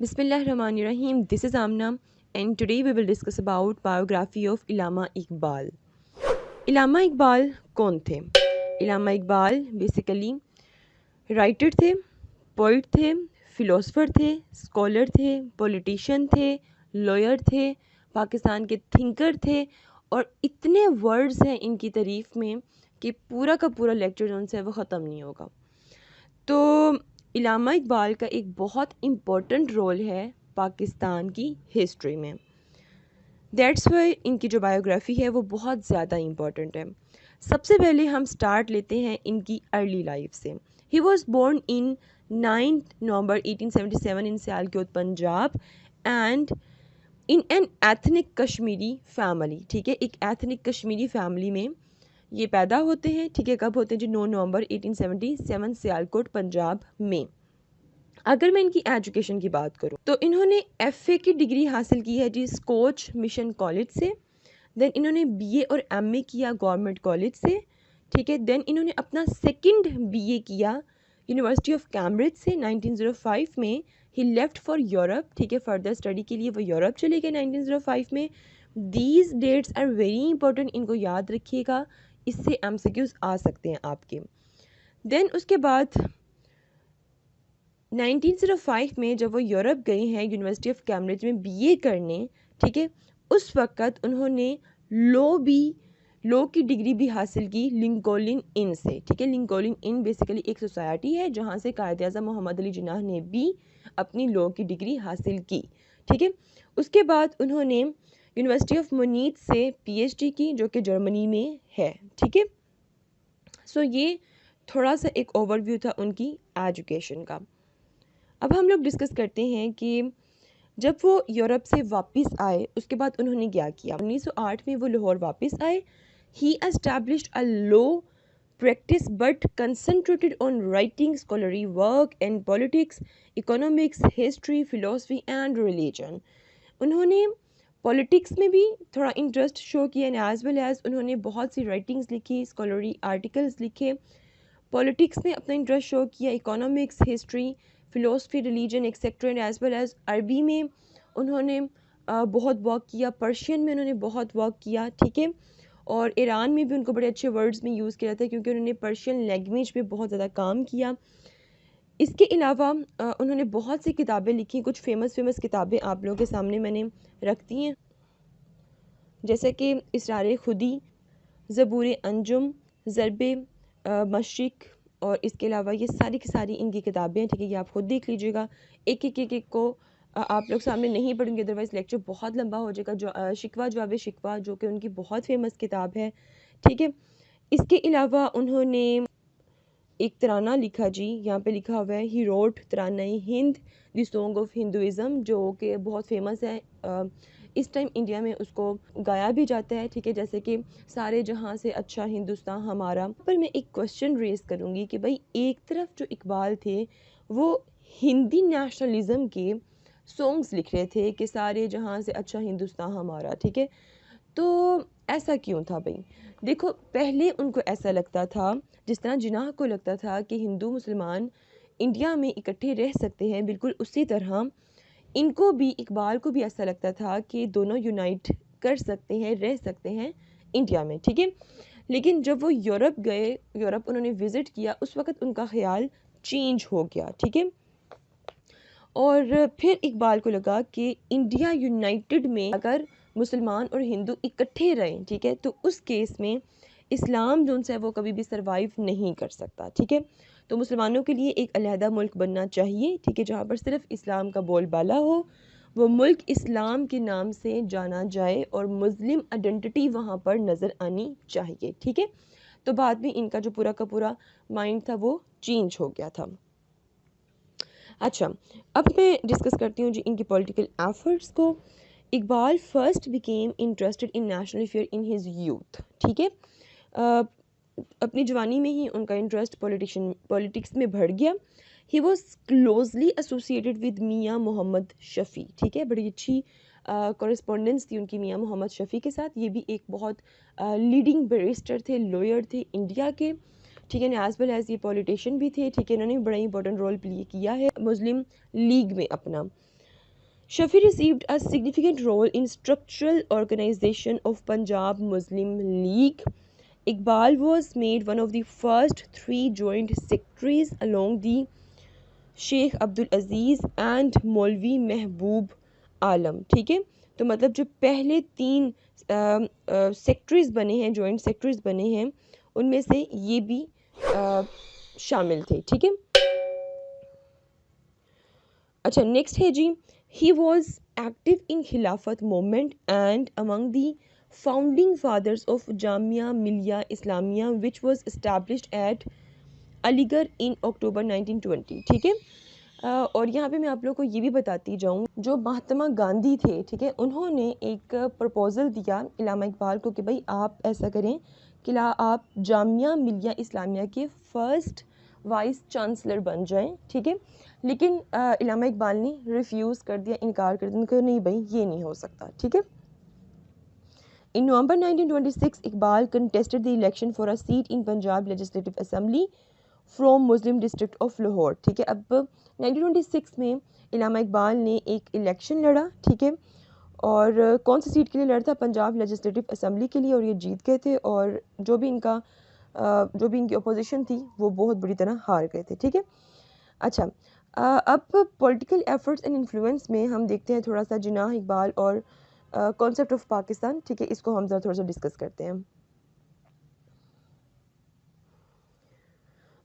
Bismillahirrahmanirrahim. This is Amna, and today we will discuss about biography of Allama Iqbal. Allama Iqbal कौन थे? Allama Iqbal basically writer थे, poet थे, फ़िलोसफ़र थे, scholar थे, politician थे, lawyer थे, पाकिस्तान के थिंकर थे और इतने वर्ड्स हैं इनकी तारीफ़ में कि पूरा का पूरा लेक्चर जो है वो ख़त्म नहीं होगा। तो अल्लामा इकबाल का एक बहुत इम्पोर्टेंट रोल है पाकिस्तान की हिस्ट्री में। दैट्स वाई इनकी जो बायोग्राफ़ी है वो बहुत ज़्यादा इम्पॉर्टेंट है। सबसे पहले हम स्टार्ट लेते हैं इनकी अर्ली लाइफ से। He was born in 9 November 1877 in Sialkot Punjab and in an ethnic Kashmiri family. ठीक है, एक एथनिक कश्मीरी फैमिली में ये पैदा होते हैं। ठीक है, कब होते हैं जी? 9 नवंबर 1877 सियालकोट पंजाब में। अगर मैं इनकी एजुकेशन की बात करूं तो इन्होंने एफए की डिग्री हासिल की है जी स्कॉच मिशन कॉलेज से। देन इन्होंने बीए और एमए किया गवर्नमेंट कॉलेज से। ठीक है, देन इन्होंने अपना सेकंड बीए किया यूनिवर्सिटी ऑफ कैम्ब्रिज से 1905 में। ही लेफ्ट फॉर यूरोप। ठीक है, फर्दर स्टडी के लिए वो यूरोप चले गए 1905 में। These dates are very important, इनको याद रखिएगा, इससे एमसीक्यूज आ सकते हैं आपके। देन उसके बाद 1905 में जब वो यूरोप गए हैं यूनिवर्सिटी ऑफ कैम्ब्रिज में बीए करने, ठीक है, उस वक़्त उन्होंने लॉ की डिग्री भी हासिल की लिंकोलिन इन से। ठीक है, लिंकोलिन इन बेसिकली एक सोसाइटी है जहाँ से कायद-ए-आज़म मोहम्मद अली जिन्नाह ने भी अपनी लॉ की डिग्री हासिल की। ठीक है, उसके बाद उन्होंने यूनिवर्सिटी ऑफ मुनीच से पीएचडी की जो कि जर्मनी में है। ठीक है, सो ये थोड़ा सा एक ओवरव्यू था उनकी एजुकेशन का। अब हम लोग डिस्कस करते हैं कि जब वो यूरोप से वापस आए उसके बाद उन्होंने क्या किया। 1908 में वो लाहौर वापस आए। He established a law practice but concentrated on writing scholarly work and politics, economics, history, philosophy and religion. उन्होंने पॉलिटिक्स में भी थोड़ा इंटरेस्ट शो किया एंड एज वेल एज उन्होंने बहुत सी राइटिंग्स लिखी, स्कॉलरी आर्टिकल्स लिखे। पॉलिटिक्स में अपना इंटरेस्ट शो किया, economics, history, philosophy, religion etcetera and as well as Arabi में उन्होंने बहुत वर्क किया, पर्शियन में उन्होंने बहुत वर्क किया। ठीक है, और ईरान में भी उनको बड़े अच्छे वर्ड्स में यूज़ किया जाता है क्योंकि उन्होंने पर्शियन लैंग्वेज पे बहुत ज़्यादा काम किया। इसके अलावा उन्होंने बहुत सी किताबें लिखी। कुछ फेमस किताबें आप लोगों के सामने मैंने रख दी हैं, जैसे कि इसरार खुदी, ज़बूर अंजुम, ज़रबे मशरिक, और इसके अलावा ये सारी की सारी इनकी किताबें हैं। ठीक है, ये आप खुद देख लीजिएगा। एक को आप लोग सामने नहीं पढ़ेंगे, अदरवाइज़ लेक्चर बहुत लंबा हो जाएगा। जो शिकवा जवाब शिकवा जो कि उनकी बहुत फेमस किताब है। ठीक है, इसके अलावा उन्होंने एक तराना लिखा जी, यहाँ पे लिखा हुआ है he wrote Tarana Hind the song of Hinduism, जो कि बहुत फेमस है। इस टाइम इंडिया में उसको गाया भी जाता है। ठीक है, जैसे कि सारे जहाँ से अच्छा हिंदुस्तान हमारा। पर मैं एक क्वेश्चन रेज़ करूँगी कि भाई एक तरफ जो इकबाल थे वो हिंदी नेशनलिज़म के सॉन्ग्स लिख रहे थे कि सारे जहाँ से अच्छा हिंदुस्तान हमारा। ठीक है, तो ऐसा क्यों था भाई? देखो, पहले उनको ऐसा लगता था, जिस तरह जिन्नाह को लगता था कि हिंदू मुसलमान इंडिया में इकट्ठे रह सकते हैं, बिल्कुल उसी तरह इनको भी, इकबाल को भी ऐसा लगता था कि दोनों यूनाइट कर सकते हैं, रह सकते हैं इंडिया में। ठीक है, लेकिन जब वो यूरोप गए, यूरोप उन्होंने विज़िट किया, उस वक़्त उनका ख़्याल चेंज हो गया। ठीक है, और फिर इकबाल को लगा कि इंडिया यूनाइटेड में अगर मुसलमान और हिंदू इकट्ठे रहें, ठीक है, तो उस केस में इस्लाम जो है वो कभी भी सरवाइव नहीं कर सकता। ठीक है, तो मुसलमानों के लिए एक अलहदा मुल्क बनना चाहिए। ठीक है, जहाँ पर सिर्फ इस्लाम का बोलबाला हो, वो मुल्क इस्लाम के नाम से जाना जाए और मुस्लिम आइडेंटिटी वहाँ पर नज़र आनी चाहिए। ठीक है, तो बाद में इनका जो पूरा का पूरा माइंड था वो चेंज हो गया था। अच्छा, अब मैं डिस्कस करती हूँ जी इनकी पॉलिटिकल एफर्ट्स को। Iqbal first became interested in national affair in his youth. ठीक है, अपनी जवानी में ही उनका इंटरेस्ट पॉलिटिक्स में बढ़ गया। He was closely associated with मियाँ मोहम्मद शफ़ी। ठीक है, बड़ी अच्छी कॉरेस्पॉन्डेंस थी उनकी मियाँ मोहम्मद शफ़ी के साथ। ये भी एक बहुत लीडिंग बैरिस्टर थे, लॉयर थे इंडिया के। ठीक है, एज वेल एज ये पॉलिटिशियन भी थे। ठीक है, इन्होंने बड़ा इंपॉर्टेंट रोल प्ले किया है मुस्लिम लीग में अपना। Shafi received a significant role in structural organization of Punjab Muslim League. Iqbal was made one of the first 3 joint secretaries along the Sheikh Abdul Aziz and Maulvi Mehboob आलम. ठीक है, तो मतलब जो पहले 3 सेक्रेटरीज बने हैं, जॉइंट सेक्रेटरीज बने हैं, उनमें से ये भी शामिल थे. ठीक है, अच्छा नेक्स्ट है जी, he was active in Khilafat movement and among the founding fathers of Jamia Millia Islamia which was established at Aligarh in October 1920. ठीक है, और यहाँ पे मैं आप लोगों को ये भी बताती जाऊँ, जो महात्मा गांधी थे, ठीक है, उन्होंने एक प्रपोज़ल दिया इलामा इकबाल को कि भाई आप ऐसा करें कि आप जामिया मिलिया इस्लामिया के फर्स्ट वाइस चांसलर बन जाएं. ठीक है, लेकिन इलामा इकबाल ने रिफ्यूज़ कर दिया, इनकार कर दिया, उनको नहीं भाई ये नहीं हो सकता. ठीक है, In November 1926, Iqbal contested the election for a seat in Punjab Legislative Assembly from Muslim district of Lahore. ठीक है, अब 1926 में इलामा इकबाल ने एक इलेक्शन लड़ा. ठीक है, और कौन सी सीट के लिए लड़ा था? पंजाब लेजिस्लेटिव असेंबली के लिए, और ये जीत गए थे, और जो भी इनकी अपोजिशन थी वो बहुत बुरी तरह हार गए थे. ठीक है, अच्छा अब पॉलिटिकल एफर्ट्स एंड इन्फ्लुएंस में हम देखते हैं थोड़ा सा जिनाह इकबाल और कॉन्सेप्ट ऑफ पाकिस्तान. ठीक है, इसको हम ज़रा थोड़ा सा डिस्कस करते हैं.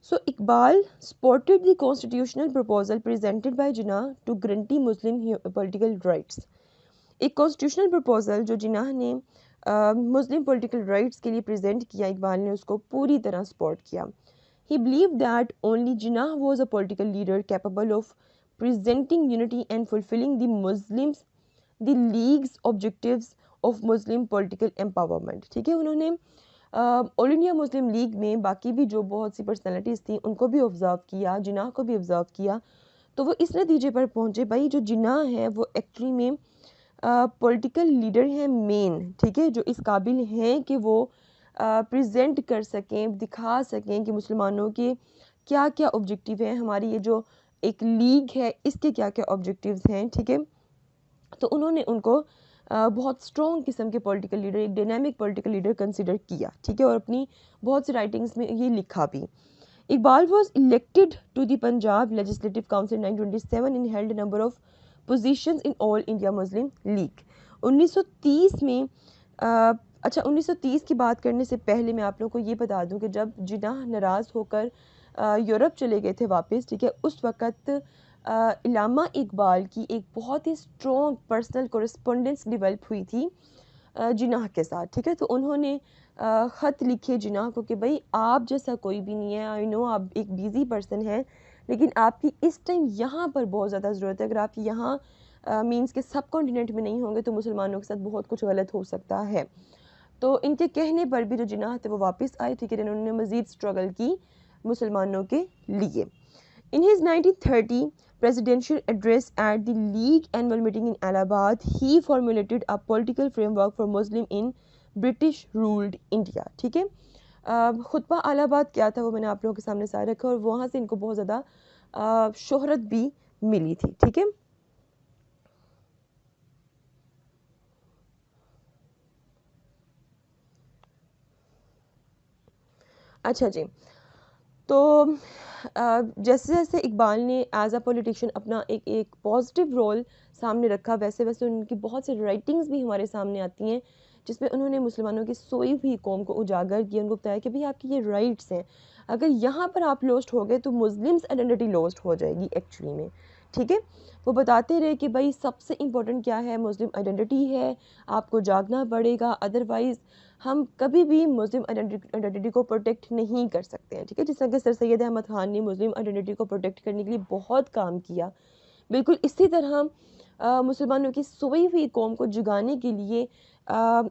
So Iqbal supported the constitutional proposal presented by Jinnah to guarantee Muslim political rights. एक constitutional proposal जो जिन्नाह ने मुस्लिम political rights के लिए present किया, इकबाल ने उसको पूरी तरह support किया. He believed that only Jinnah was a political leader capable of presenting unity and fulfilling the League's objectives of Muslim political empowerment. ठीक है, उन्होंने ऑल इंडिया मुस्लिम लीग में बाकी भी जो बहुत सी पर्सनैलिटीज़ थी उनको भी ऑब्ज़र्व किया, जिन्नाह को भी ऑब्ज़र्व किया, तो वो इस नतीजे पर पहुँचे भाई जो जिन्नाह है वो एक्चुअली में पॉलिटिकल लीडर हैं मेन. ठीक है, जो इस काबिल हैं कि वो प्रेजेंट कर सकें, दिखा सकें कि मुसलमानों के क्या क्या ऑब्जेक्टिव हैं, हमारी ये जो एक लीग है इसके क्या क्या ऑब्जेक्टिव्स हैं. ठीक है, तो उन्होंने उनको बहुत स्ट्रॉन्ग किस्म के पॉलिटिकल लीडर, एक डायनामिक पॉलिटिकल लीडर कंसिडर किया. ठीक है, और अपनी बहुत सी राइटिंग्स में ये लिखा भी. Iqbal was elected to the Punjab legislative council 1927 in held number of positions in all India Muslim League. 1930 में अच्छा 1930 की बात करने से पहले मैं आप लोगों को ये बता दूं कि जब जिन्नाह नाराज़ होकर यूरोप चले गए थे वापस, ठीक है, उस वक़्त इलामा इकबाल की एक बहुत ही स्ट्रॉन्ग पर्सनल कोरेस्पोंडेंस डेवलप हुई थी जिन्नाह के साथ. ठीक है, तो उन्होंने ख़त लिखे जिन्नाह को कि भाई आप जैसा कोई भी नहीं है, आई नो आप एक बिज़ी पर्सन हैं, लेकिन आपकी इस टाइम यहाँ पर बहुत ज़्यादा ज़रूरत है. अगर आप यहाँ मींस के सब कॉन्टिनेंट में नहीं होंगे तो मुसलमानों के साथ बहुत कुछ गलत हो सकता है. तो इनके कहने पर भी जो जिन्नाह थे वो वापस आए. ठीक है, इन्होंने मज़ीद स्ट्रगल की मुसलमानों के लिए. In his 1930 presidential address at the League annual meeting in Allahabad, he formulated a political framework for Muslim in British ruled India. ठीक है, खुतबा अलाहाबाद क्या था वो मैंने आप लोगों के सामने सारे रखा, और वहाँ से इनको बहुत ज़्यादा शोहरत भी मिली थी. ठीक है, अच्छा जी, तो जैसे जैसे इकबाल ने एज अ पॉलिटिशियन अपना एक पॉजिटिव रोल सामने रखा, वैसे वैसे उनकी बहुत सी राइटिंग्स भी हमारे सामने आती हैं जिसमें उन्होंने मुसलमानों की सोई हुई कौम को उजागर किया, उनको बताया कि भाई आपकी ये राइट्स हैं, अगर यहाँ पर आप लॉस्ट हो गए तो मुस्लिम्स आइडेंटिटी लॉस्ट हो जाएगी एक्चुअली में. ठीक है, वो बताते रहे कि भाई सबसे इम्पोर्टेंट क्या है, मुस्लिम आइडेंटिटी है, आपको जागना पड़ेगा, अदरवाइज़ हम कभी भी मुस्लिम आइडेंटिटी को प्रोटेक्ट नहीं कर सकते हैं. ठीक है, जिस तरह के सर सैयद अहमद ख़ान ने मुस्लिम आइडेंटिटी को प्रोटेक्ट करने के लिए बहुत काम किया, बिल्कुल इसी तरह मुसलमानों की सोई हुई कौम को जगाने के लिए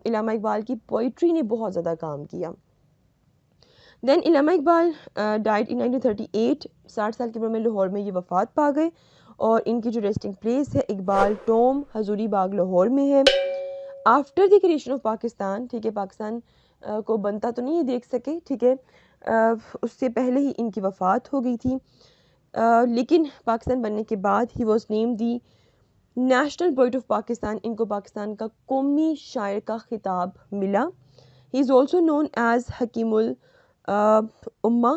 इलामा इकबाल की पोइट्री ने बहुत ज़्यादा काम किया. Then Allama Iqbal died in 1938. 60 साल की उम्र में लाहौर में ये वफ़ात पा गए, और इनकी जो रेस्टिंग प्लेस है इकबाल टॉम हजूरी बाग लाहौर में है. After the creation of Pakistan, ठीक है, पाकिस्तान को बनता तो नहीं देख सके, ठीक है, उससे पहले ही इनकी वफ़ात हो गई थी, लेकिन पाकिस्तान बनने के बाद ही was name the national poet of Pakistan, ان کو پاکستان کا قومی شاعر کا خطاب ملا. ہی از آلسو نون ایز حکیم الامہ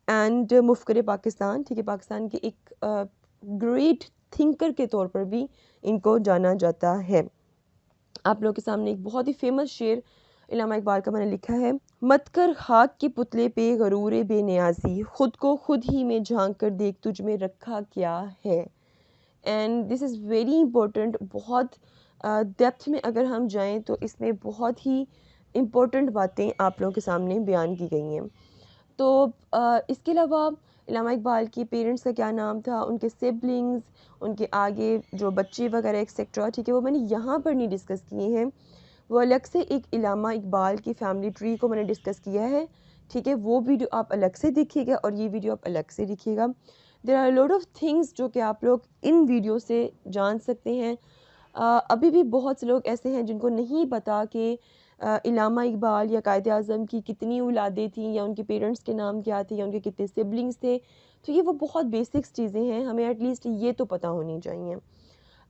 اینڈ مفکر پاکستان. ٹھیک ہے، پاکستان کے ایک گریٹ تھنکر کے طور پر بھی ان کو جانا جاتا ہے. آپ لوگوں کے سامنے ایک بہت ہی فیمس شعر علامہ اقبال کا میں نے لکھا ہے. مت کر خاک کے پتلے پہ غرور بے نیازی، خود کو خود ہی میں جھانک کر دیکھ تجھ میں رکھا کیا ہے. And this is very important. بہت ڈیپتھ میں اگر ہم جائیں تو اس میں بہت ہی امپورٹنٹ باتیں آپ لوگوں کے سامنے بیان کی گئی ہیں. تو اس کے علاوہ علامہ اقبال کی پیرنٹس کا کیا نام تھا، ان کے سبلنگز، ان کے آگے جو بچے وغیرہ ایکسیکٹرا، ٹھیک ہے، وہ میں نے یہاں پر نہیں ڈسکس کیے ہیں. وہ الگ سے ایک علامہ اقبال کی فیملی ٹری کو میں نے ڈسکس کیا ہے. ٹھیک ہے، وہ ویڈیو آپ الگ سے دیکھیے گا اور یہ ویڈیو آپ الگ سے دیکھیے گا. There are lot of things جو کہ آپ لوگ ان ویڈیو سے جان سکتے ہیں. ابھی بھی بہت سے لوگ ایسے ہیں جن کو نہیں پتہ کہ علامہ اقبال یا قائد اعظم کی کتنی اولادیں تھیں، یا ان کے پیرنٹس کے نام کیا تھے، یا ان کے کتنے سبلنگس تھے. تو یہ وہ بہت بیسکس چیزیں ہیں، ہمیں ایٹ لیسٹ یہ تو پتہ ہونی چاہیے.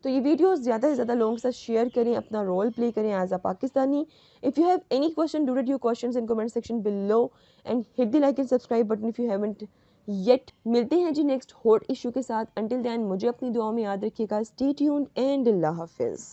تو یہ ویڈیوز زیادہ سے زیادہ لوگوں کے ساتھ شیئر کریں، اپنا رول پلے کریں as a Pakistani. If you have any question do rate your questions in comment section below and hit the like and subscribe button if you haven't yet. ملتے ہیں جی نیکسٹ ہاٹ ایشو کے ساتھ. Until then مجھے اپنی دعاؤں میں یاد رکھیے گا. اسٹے ٹیونڈ اینڈ اللہ حافظ.